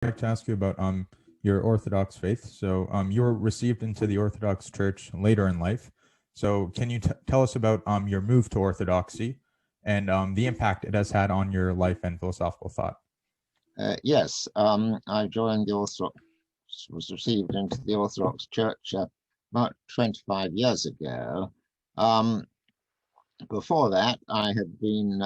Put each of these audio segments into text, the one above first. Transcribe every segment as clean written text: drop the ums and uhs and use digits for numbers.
like to ask you about your Orthodox faith. So you were received into the Orthodox Church later in life. So can you tell us about your move to Orthodoxy and the impact it has had on your life and philosophical thought? Yes, I joined the Orthodox, was received into the Orthodox Church about 25 years ago. Before that, I had been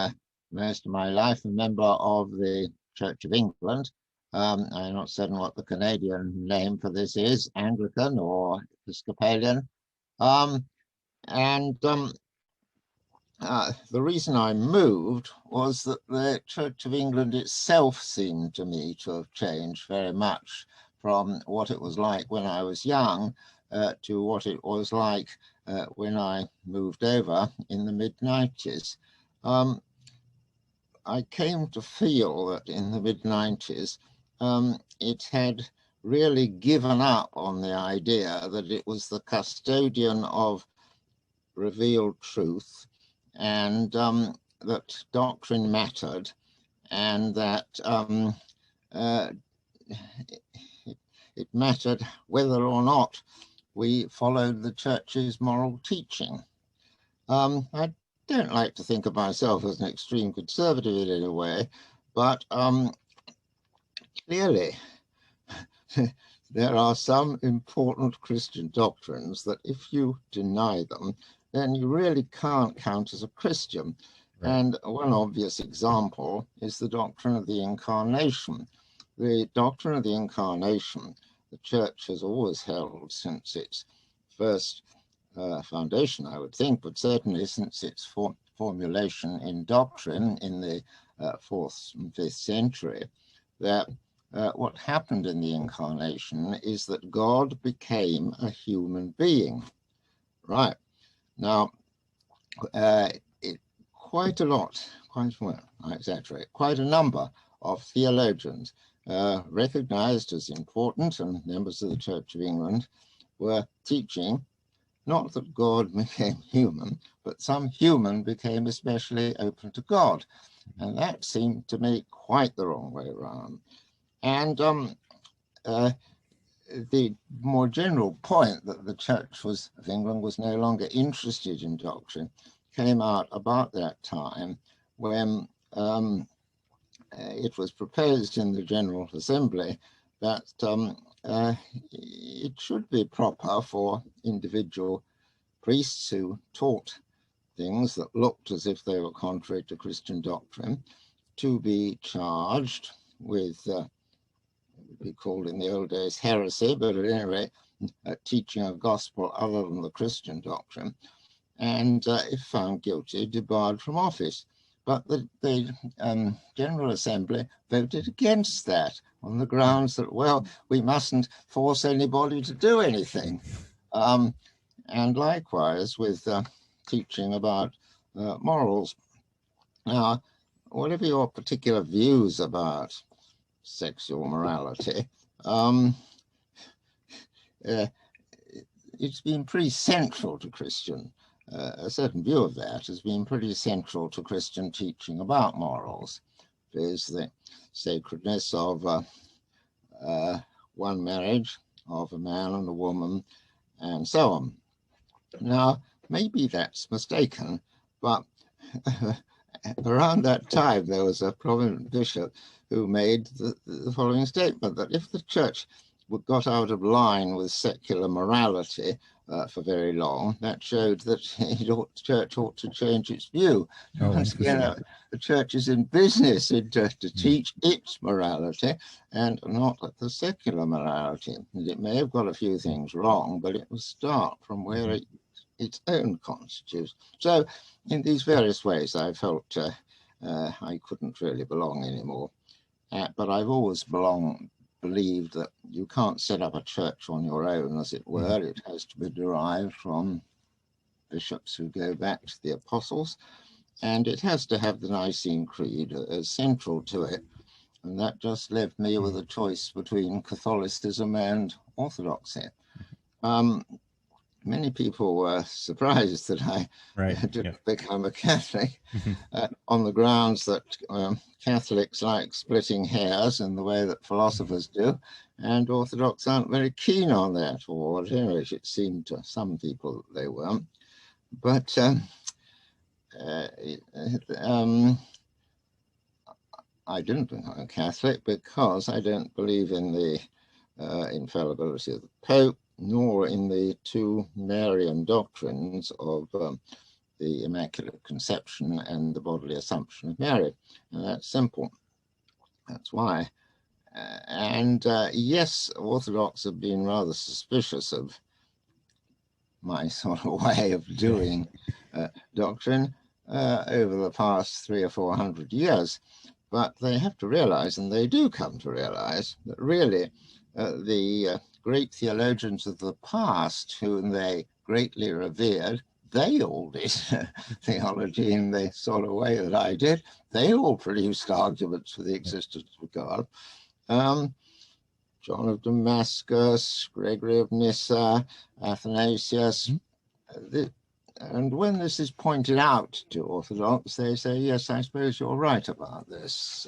most of my life a member of the Church of England. I'm not certain what the Canadian name for this is, Anglican or Episcopalian. Um, and The reason I moved was that the Church of England itself seemed to me to have changed very much from what it was like when I was young to what it was like when I moved over in the mid-90s. I came to feel that in the mid-90s it had really given up on the idea that it was the custodian of revealed truth and that doctrine mattered, and that it mattered whether or not we followed the church's moral teaching. I don't like to think of myself as an extreme conservative in any way, but clearly there are some important Christian doctrines that if you deny them, then you really can't count as a Christian. Right. And one obvious example is the doctrine of the incarnation. The doctrine of the incarnation, the church has always held since its first foundation, I would think, but certainly since its formulation in doctrine in the 4th and 5th century, that what happened in the incarnation is that God became a human being. Right. Now, quite a number of theologians recognized as important, and members of the Church of England were teaching not that God became human, but some human became especially open to God. And that seemed to me quite the wrong way around. And the more general point that the Church of England was no longer interested in doctrine came out about that time when it was proposed in the General Assembly that it should be proper for individual priests who taught things that looked as if they were contrary to Christian doctrine to be charged with be called in the old days heresy, but at any rate, teaching a gospel other than the Christian doctrine, and if found guilty, debarred from office. But the General Assembly voted against that on the grounds that, well, we mustn't force anybody to do anything. And likewise with teaching about morals. Now, whatever your particular views about sexual morality, it's been pretty central to Christian, a certain view of that has been pretty central to Christian teaching about morals. There's the sacredness of one marriage, of a man and a woman, and so on. Now, maybe that's mistaken, but around that time, there was a prominent bishop who made the following statement, that if the church got out of line with secular morality for very long, that showed that the church ought to change its view. Once again, the church is in business to teach its morality and not the secular morality. And it may have got a few things wrong, but it will start from where its own constitutes. So in these various ways, I felt I couldn't really belong anymore. But I've always believed that you can't set up a church on your own, as it were. It has to be derived from bishops who go back to the apostles, and it has to have the Nicene Creed as central to it. And that just left me with a choice between Catholicism and Orthodoxy. many people were surprised that I Right. didn't Yeah. become a Catholic Mhm. on the grounds that Catholics like splitting hairs in the way that philosophers do, and Orthodox aren't very keen on that, or at any rate it seemed to some people that they weren't. But uh, I didn't become a Catholic because I don't believe in the infallibility of the Pope, nor in the two Marian doctrines of the Immaculate Conception and the bodily Assumption of Mary. And that's simple. That's why. Yes, Orthodox have been rather suspicious of my sort of way of doing doctrine over the past 300 or 400 years. But they have to realize, and they do come to realize, that really the great theologians of the past, whom they greatly revered, they all did theology in the sort of way that I did. They all produced arguments for the existence of God. John of Damascus, Gregory of Nyssa, Athanasius. And when this is pointed out to Orthodox, they say, yes, I suppose you're right about this.